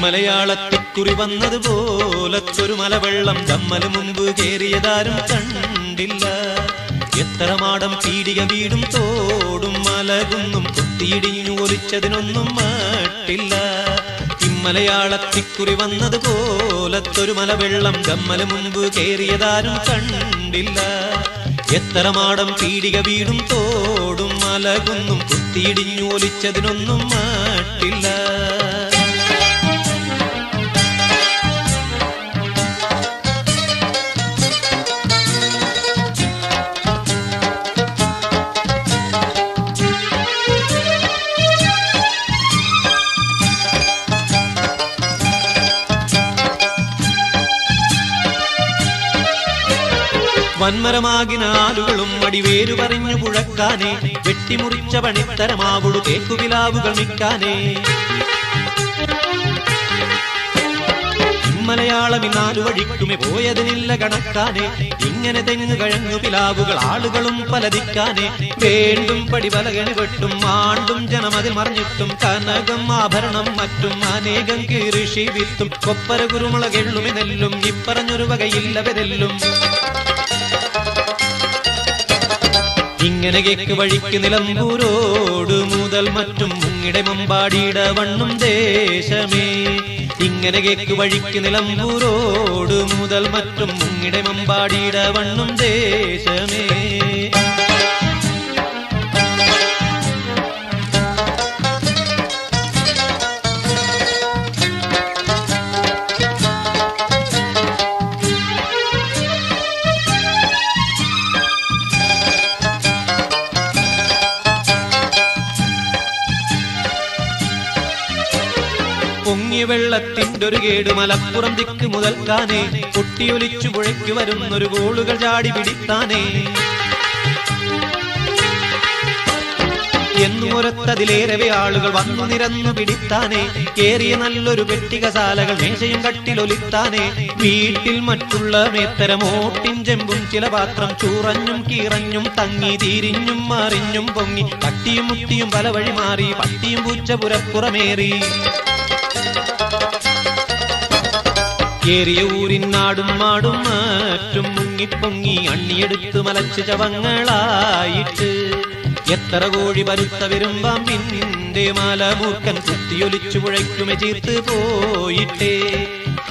ഇമ്മലയാളത്തിക്കുറി വന്നതുപോലത്തൊരു മലവെള്ളം ജമ്മല് മുൻപ് കേറിയതാരും കണ്ടില്ല. എത്ര മാടം പീടിക വീടും തോടും മലകുന്നും കുത്തിയിടിഞ്ഞു ഒലിച്ചതിനൊന്നും മട്ടില്ല. ഇമ്മലയാളത്തിക്കുറി വന്നതുപോലത്തൊരു മലവെള്ളം ജമ്മല് മുൻപ് കേറിയതാരും കണ്ടില്ല. എത്ര മാടം പീടിക വീടും തോടും മലകുന്നും കുത്തിയിടിഞ്ഞു ഒലിച്ചതിനൊന്നും മട്ടില്ല. വന്മരമാകിനാലുകളും അടിവേരു പറഞ്ഞു പുഴക്കാനേ, വെട്ടിമുറിച്ച പണിത്തരമാവുടു തേക്കുവിലാവുകൾ നിൽക്കാനേ. ഇമ്മലയാളം നാലു വഴിക്കുമേ പോയതിനില്ല കണക്കാനേ. ഇങ്ങനെ തെങ്ങ് കഴങ്ങു പിലാവുകൾ ആളുകളും പലതിക്കാനേ. വേണ്ടും പടിപലകണി വെട്ടും ആണ്ടും ജനമതിൽ മറിഞ്ഞിട്ടും കനകം ആഭരണം മറ്റും അനേകം കീറിഷി വിത്തും കൊപ്പര കുരുമുളകെള്ളുമി നെല്ലും ഇപ്പറഞ്ഞൊരു വകയില്ല വെതെല്ലും. ഇങ്ങനെ കേക്ക് വഴിക്ക് നിലമ്പൂരോട് മുതൽ മറ്റും മുങ്ങിടെ മമ്പാടിയുടെ വണ്ണും ദേശമേ. ഇങ്ങനെ കേക്ക് വഴിക്ക് നിലമ്പൂരോട് മുതൽ മറ്റും മുങ്ങിടെ മമ്പാടിയുടെ വണ്ണും ദേശമേ. പൊങ്ങിയ വെള്ളത്തിൻ്റെ ഒരു കേട് മലപ്പുറം ദിക്ക് മുതൽക്കാനേ. പൊട്ടിയൊലിച്ചു പുഴയ്ക്ക് വരുന്നൊരു ഗോളുകൾ ചാടി പിടിത്താനേ. എന്നുമൊരത്തതിലേറവേ ആളുകൾ വന്നു നിരന്നു പിടിത്താനേ. കേറിയ നല്ലൊരു പെട്ടികശാലകൾ മേശയും കട്ടിലൊലിത്താനേ. വീട്ടിൽ മറ്റുള്ള മേത്തരമോട്ടിൻ ചെമ്പും ചില പാത്രം ചൂറഞ്ഞും കീറഞ്ഞും തങ്ങി തിരിഞ്ഞും മറിഞ്ഞും പൊങ്ങി തട്ടിയും മുട്ടിയും പല വഴി മാറി പട്ടിയും പൂച്ച പുരപ്പുറമേറി. ഏറിയ ഊരിൻ നാടും മാടും മറ്റും മുങ്ങിപ്പൊങ്ങി അണ്ണിയെടുത്ത് മലച്ച് ചവങ്ങളായിട്ട്. എത്ര കോഴി പരുത്ത വരുമ്പാമ്പിന്റെ മലമൂർക്കൻ കുത്തിയൊലിച്ചു പുഴയ്ക്കുമെ ചീർത്ത് പോയിട്ടേ.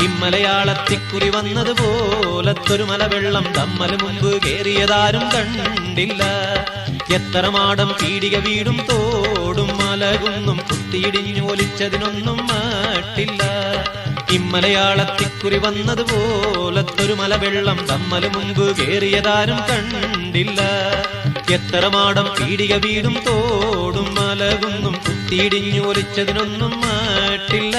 ഇമ്മലയാളത്തിക്കുറി വന്നതുപോലത്തൊരു മലവെള്ളം തമ്മല് മുമ്പ് കേറിയതാരും കണ്ടില്ല. എത്ര മാടം പീടിക വീടും തോടും മലകുന്നും കുത്തിയിടിഞ്ഞു ഒലിച്ചതിനൊന്നും മട്ടില്ല. ഇമ്മലയാളത്തിക്കുറി വന്നതുപോലത്തൊരു മലവെള്ളം തമ്മല് മുമ്പ് കേറിയതാരും കണ്ടില്ല. എത്ര മാടം പീടിക വീടും തോടും മലകുന്നും കുത്തിയിടിഞ്ഞു ഒലിച്ചതിനൊന്നും മട്ടില്ല.